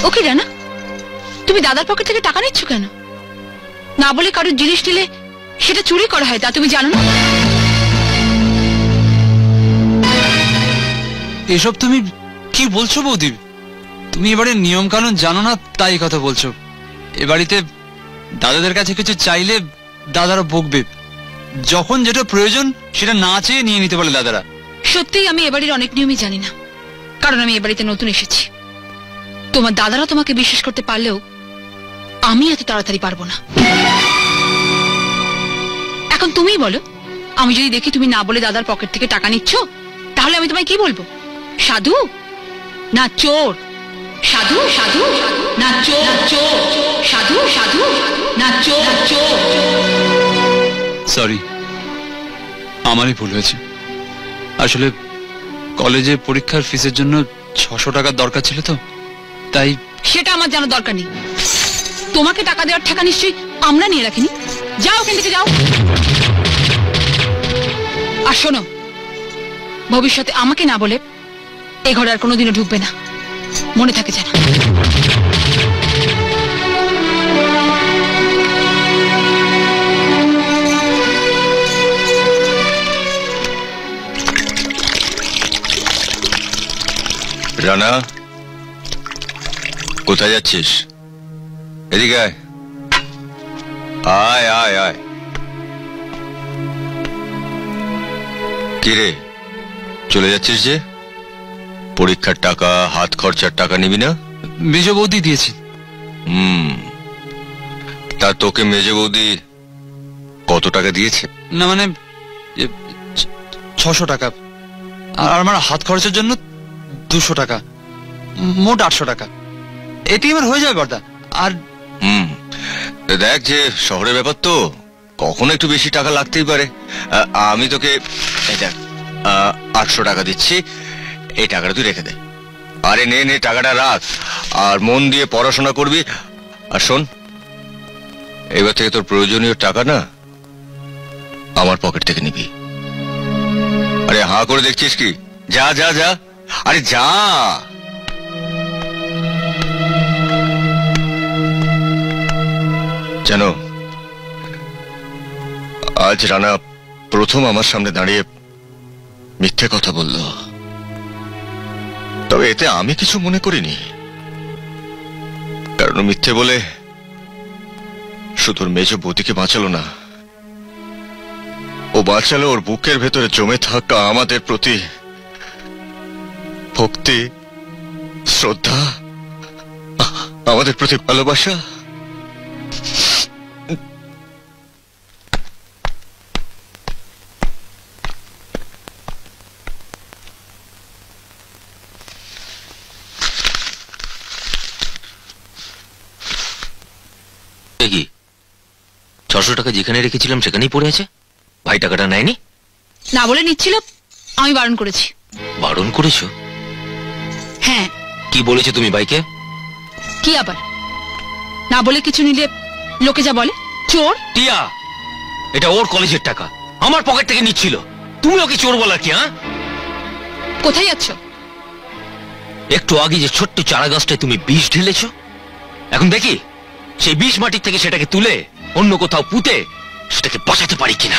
ওকে রানা, তুমি দাদার পকেট থেকে টাকা নিচ্ছ কেন? না বলে কারোর জিনিস নিলে সেটা চুরি করা হয়, তা তুমি জানো না? এসব তুমি কি বলছো বৌদি? তুমি এবারে নিয়ম কানুন জানো না তাই কথা বলছো। এ বাড়িতে দাদাদের কাছে কিছু চাইলে দাদারা বকবে। যখন যেটা প্রয়োজন সেটা না চেয়ে নিয়ে নিতে পারে দাদারা। সত্যিই আমি এবাড়ির অনেক নিয়মই জানি না, কারণ আমি এবাড়িতে নতুন এসেছি। তোমার দাদারা তোমাকে বিশ্বাস করতে পারলেও আমি এত তাড়াতাড়ি পারবো না। এখন তুমিই বলো, আমি যদি দেখি তুমি না বলে দাদার পকেট থেকে টাকা নিচ্ছ, তাহলে আমি তোমায় কি বলবো? সাধু না চোর? সাধু সাধু না চোর? চোর সাধু সাধু না চোর? চোর। সরি, আমারই ভুল হয়েছে। আসলে কলেজে পরীক্ষার ফিসের জন্য 600 টাকার দরকার ছিল, তো তাই। সেটা আমার জানার দরকার নেই। তোমাকে টাকা দেওয়ার টাকা নিশ্চয়ই আমরা নিয়ে রাখিনি। যাও ওখান থেকে, যাও। আর শোনো, ভবিষ্যতে আমাকে না বলে এ ঘরে আর কোনোদিনও ঢুকবে না, মনে থাকে যেন। রানা, কোথায় যাচ্ছিস? এদিকে আয়। আয় আয় আয়। কিরে, চলে যাচ্ছিস যে? পরীক্ষার টাকা, হাত খরচার টাকা নিবি না? মেজো বৌদি দিয়েছি। তা তোকে মেজো বৌদি কত টাকা দিয়েছে? না মানে 600 টাকা, আর আমার হাত খরচের জন্য 200 টাকা, মোট 800 টাকা। এতেই আমার হয়ে যাবে বর্দা। আর দেখ, যে শহরের ব্যাপার তো কখনো একটু বেশি টাকা লাগতেই পারে। আমি তোকে 800 টাকা দিচ্ছি, এই টাকাটা তুই রেখে দে। আরে নে নে, টাকাটা রাখ, আর মন দিয়ে পড়াশোনা করবি। আর শোন, এবার থেকে তোর প্রয়োজনীয় টাকা না আমার পকেট থেকে নিবি। আরে হাঁ করে দেখছিস কি? যা যা যা, আরে যা। জানো, আজ রানা প্রথম আমার সামনে দাঁড়িয়ে মিথ্যে কথা বলল। তবে এতে আমি কিছু মনে করিনি, কারণ মিথ্যে বলে শুধু মেজ বৌদিকে বাঁচালো না, ও বাঁচালো ওর বুকের ভেতরে জমে থাকা আমাদের প্রতি ভক্তি, শ্রদ্ধা, আমাদের প্রতি ভালোবাসা। কি 600 টাকা যেখানে রেখেছিলাম সেখানেই পড়ে আছে? ভাই টাকাটা নেয়নি? না বলে নিচ্ছিল, আমি বারণ করেছি। বারণ করেছো? হ্যাঁ। কি বলেছো তুমি ভাইকে? কি আবার? না বলে কিছু নিলে লোকে যা বলে, চোর। টিয়া, এটা ওর কলেজের টাকা, আমার পকেট থেকে নিচ্ছিল, তুমি ওকে চোর বলা কি? হ্যাঁ, কোথায় যাচ্ছ? একটু আগে যে ছোট্ট চারা গাছটায় তুমি বিষ ঢেলেছ, এখন দেখি সেই বিষ মাটির থেকে সেটাকে তুলে অন্য কোথাও পুঁতে সেটাকে বাঁচাতে পারি কিনা।